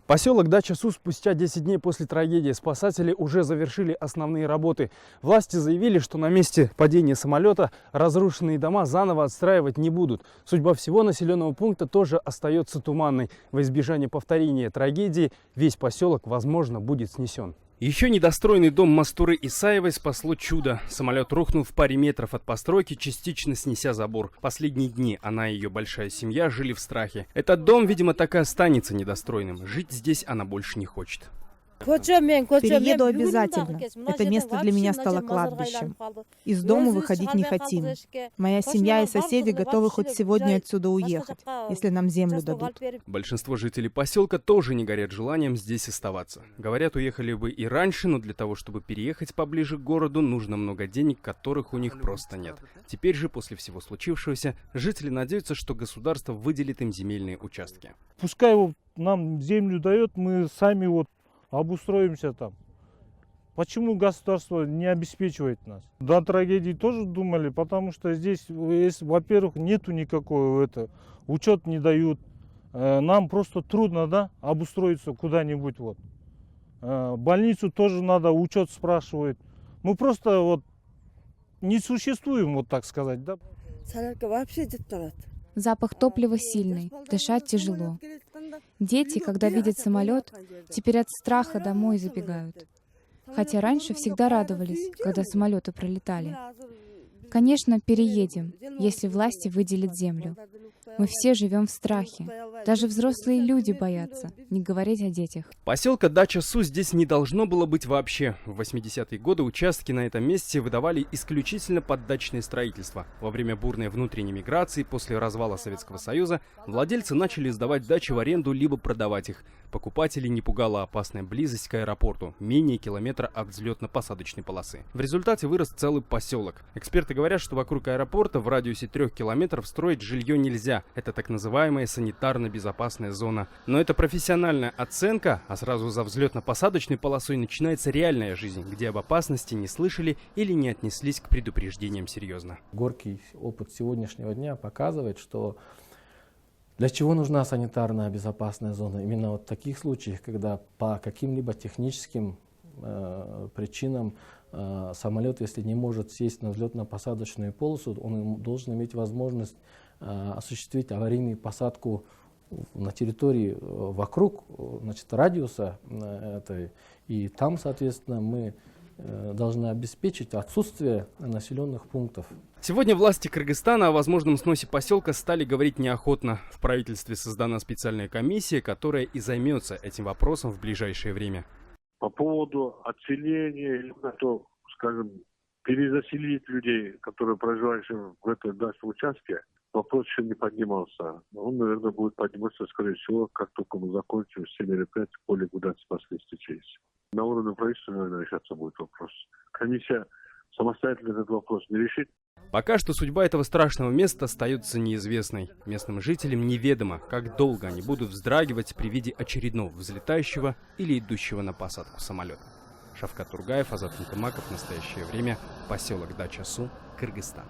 Поселок Дача-Су спустя 10 дней после трагедии спасатели уже завершили основные работы. Власти заявили, что на месте падения самолета разрушенные дома заново отстраивать не будут. Судьба всего населенного пункта тоже остается туманной. Во избежание повторения трагедии весь поселок, возможно, будет снесен. Еще недостроенный дом Мастуры Исаевой спасло чудо. Самолет рухнул в паре метров от постройки, частично снеся забор. Последние дни она и ее большая семья жили в страхе. Этот дом, видимо, так и останется недостроенным. Жить здесь она больше не хочет. Перееду обязательно. Это место для меня стало кладбищем. Из дома выходить не хотим. Моя семья и соседи готовы хоть сегодня отсюда уехать, если нам землю дадут. Большинство жителей поселка тоже не горят желанием здесь оставаться. Говорят, уехали бы и раньше, но для того, чтобы переехать поближе к городу, нужно много денег, которых у них просто нет. Теперь же, после всего случившегося, жители надеются, что государство выделит им земельные участки. Пускай нам землю дает, мы сами обустроимся там. Почему государство не обеспечивает нас? До трагедии тоже думали, потому что здесь, во-первых, нету никакого учет не дают. Нам просто трудно, обустроиться куда-нибудь. Больницу тоже надо, учет спрашивают. Мы просто не существуем, так сказать, да. Запах топлива сильный, дышать тяжело. Дети, когда видят самолет, теперь от страха домой забегают. Хотя раньше всегда радовались, когда самолеты пролетали. Конечно, переедем, если власти выделят землю. Мы все живем в страхе. Даже взрослые люди боятся, не говорить о детях. Поселка Дача-Су здесь не должно было быть вообще. В 80-е годы участки на этом месте выдавали исключительно под дачное строительство. Во время бурной внутренней миграции после развала Советского Союза владельцы начали сдавать дачи в аренду либо продавать их. Покупателей не пугала опасная близость к аэропорту, менее километра от взлетно-посадочной полосы. В результате вырос целый поселок. Эксперты говорят, что вокруг аэропорта в радиусе 3 километров строить жилье нельзя. Это так называемая санитарно-безопасная зона. Но это профессиональная оценка, а сразу за взлетно-посадочной полосой начинается реальная жизнь, где об опасности не слышали или не отнеслись к предупреждениям серьезно. Горький опыт сегодняшнего дня показывает, что для чего нужна санитарная безопасная зона? Именно в таких случаях, когда по каким-либо техническим причинам самолет, если не может сесть на взлетно-посадочную полосу, он должен иметь возможность осуществить аварийную посадку на территории вокруг, радиуса этой. И там, соответственно, мы должны обеспечить отсутствие населенных пунктов. Сегодня власти Кыргызстана о возможном сносе поселка стали говорить неохотно. В правительстве создана специальная комиссия, которая и займется этим вопросом в ближайшее время. По поводу отселения или перезаселить людей, которые проживают в этом дачном участке, вопрос еще не поднимался. Он, наверное, будет подниматься, скорее всего, как только мы закончим все мероприятия по ликвидации последствий ЧС. На уровне правительства, наверное, решаться будет вопрос. Комиссия самостоятельно этот вопрос не решит. Пока что судьба этого страшного места остается неизвестной. Местным жителям неведомо, как долго они будут вздрагивать при виде очередного взлетающего или идущего на посадку самолета. Шавкат Тургаев, Азат Нукамаков. В настоящее время. Поселок Дача-Су, Кыргызстан.